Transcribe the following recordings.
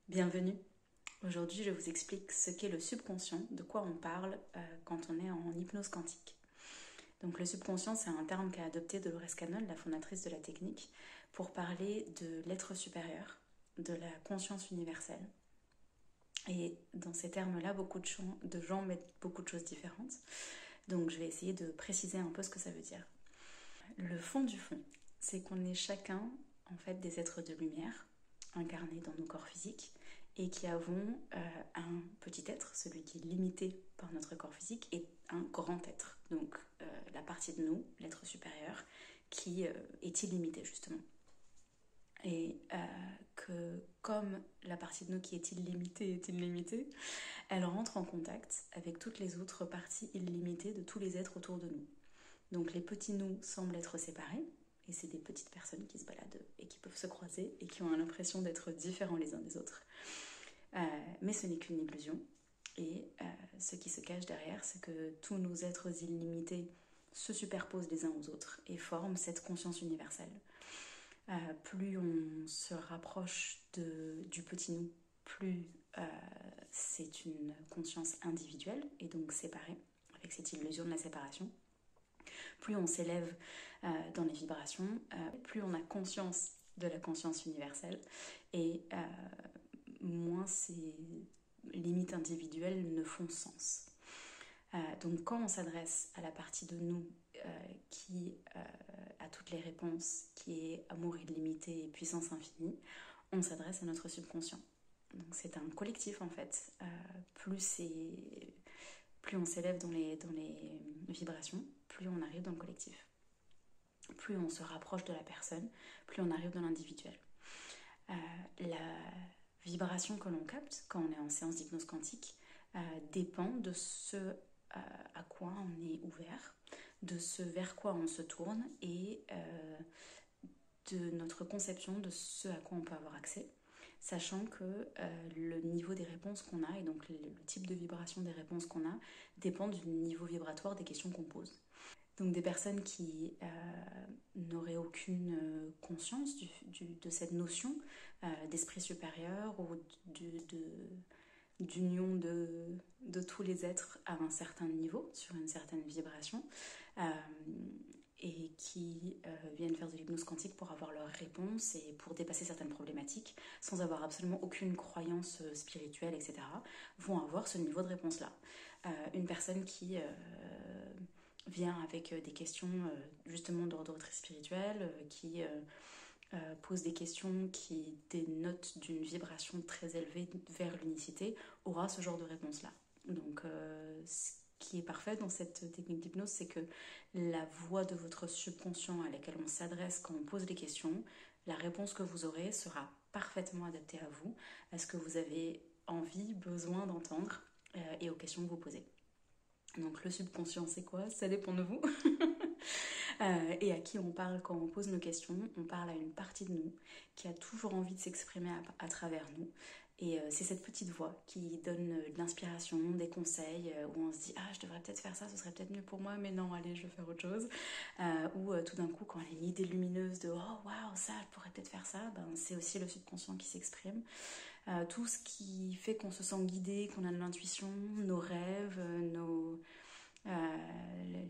Bienvenue. Aujourd'hui, je vous explique ce qu'est le subconscient, de quoi on parle quand on est en hypnose quantique. Donc le subconscient, c'est un terme qu'a adopté Dolores Cannon, la fondatrice de la technique, pour parler de l'être supérieur, de la conscience universelle. Et dans ces termes-là, beaucoup de gens mettent beaucoup de choses différentes. Donc je vais essayer de préciser un peu ce que ça veut dire. Le fond du fond, c'est qu'on est chacun en fait des êtres de lumière incarnés dans nos corps physiques et qui avons un petit être, celui qui est limité par notre corps physique, et un grand être, donc la partie de nous, l'être supérieur, qui est illimité justement. Et que comme la partie de nous qui est illimitée, elle rentre en contact avec toutes les autres parties illimitées de tous les êtres autour de nous. Donc les petits nous semblent être séparés, et c'est des petites personnes qui se baladent et qui peuvent se croiser et qui ont l'impression d'être différents les uns des autres. Mais ce n'est qu'une illusion, et ce qui se cache derrière, c'est que tous nos êtres illimités se superposent les uns aux autres et forment cette conscience universelle. Plus on se rapproche du petit nous, plus c'est une conscience individuelle et donc séparée, avec cette illusion de la séparation. Plus on s'élève dans les vibrations, plus on a conscience de la conscience universelle et moins ces limites individuelles ne font sens. Donc quand on s'adresse à la partie de nous qui a toutes les réponses, qui est amour illimité et puissance infinie, on s'adresse à notre subconscient. Donc c'est un collectif en fait. Plus on s'élève dans les vibrations, plus on arrive dans le collectif. Plus on se rapproche de la personne, plus on arrive dans l'individuel. La vibration que l'on capte quand on est en séance d'hypnose quantique dépend de ce à quoi on est ouvert, de ce vers quoi on se tourne et de notre conception de ce à quoi on peut avoir accès, sachant que le niveau des réponses qu'on a et donc le type de vibration des réponses qu'on a dépend du niveau vibratoire des questions qu'on pose. Donc des personnes qui n'auraient aucune conscience de cette notion d'esprit supérieur ou d'union de tous les êtres à un certain niveau, sur une certaine vibration, et qui viennent faire de l'hypnose quantique pour avoir leurs réponses et pour dépasser certaines problématiques sans avoir absolument aucune croyance spirituelle, etc., vont avoir ce niveau de réponse-là. Une personne qui vient avec des questions justement d'ordre très spirituel, qui pose des questions qui dénotent d'une vibration très élevée vers l'unicité, aura ce genre de réponse-là. Donc ce qui est parfait dans cette technique d'hypnose, c'est que la voix de votre subconscient à laquelle on s'adresse quand on pose les questions, la réponse que vous aurez sera parfaitement adaptée à vous, à ce que vous avez envie, besoin d'entendre et aux questions que vous posez. Donc le subconscient, c'est quoi? Ça dépend de vous. Et à qui on parle quand on pose nos questions? On parle à une partie de nous qui a toujours envie de s'exprimer à travers nous. Et c'est cette petite voix qui donne de l'inspiration, des conseils, où on se dit « Ah, je devrais peut-être faire ça, ce serait peut-être mieux pour moi, mais non, allez, je vais faire autre chose. » Ou tout d'un coup, quand elle a une idée lumineuse de « Oh, waouh, ça, je pourrais peut-être faire ça », ben, c'est aussi le subconscient qui s'exprime. Tout ce qui fait qu'on se sent guidé, qu'on a de l'intuition, nos rêves,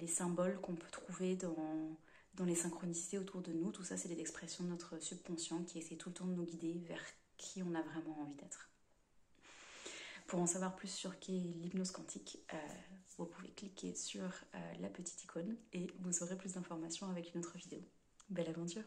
les symboles qu'on peut trouver dans les synchronicités autour de nous, tout ça c'est des expressions de notre subconscient qui essaie tout le temps de nous guider vers qui on a vraiment envie d'être. Pour en savoir plus sur qu'est l'hypnose quantique, vous pouvez cliquer sur la petite icône et vous aurez plus d'informations avec une autre vidéo. Belle aventure!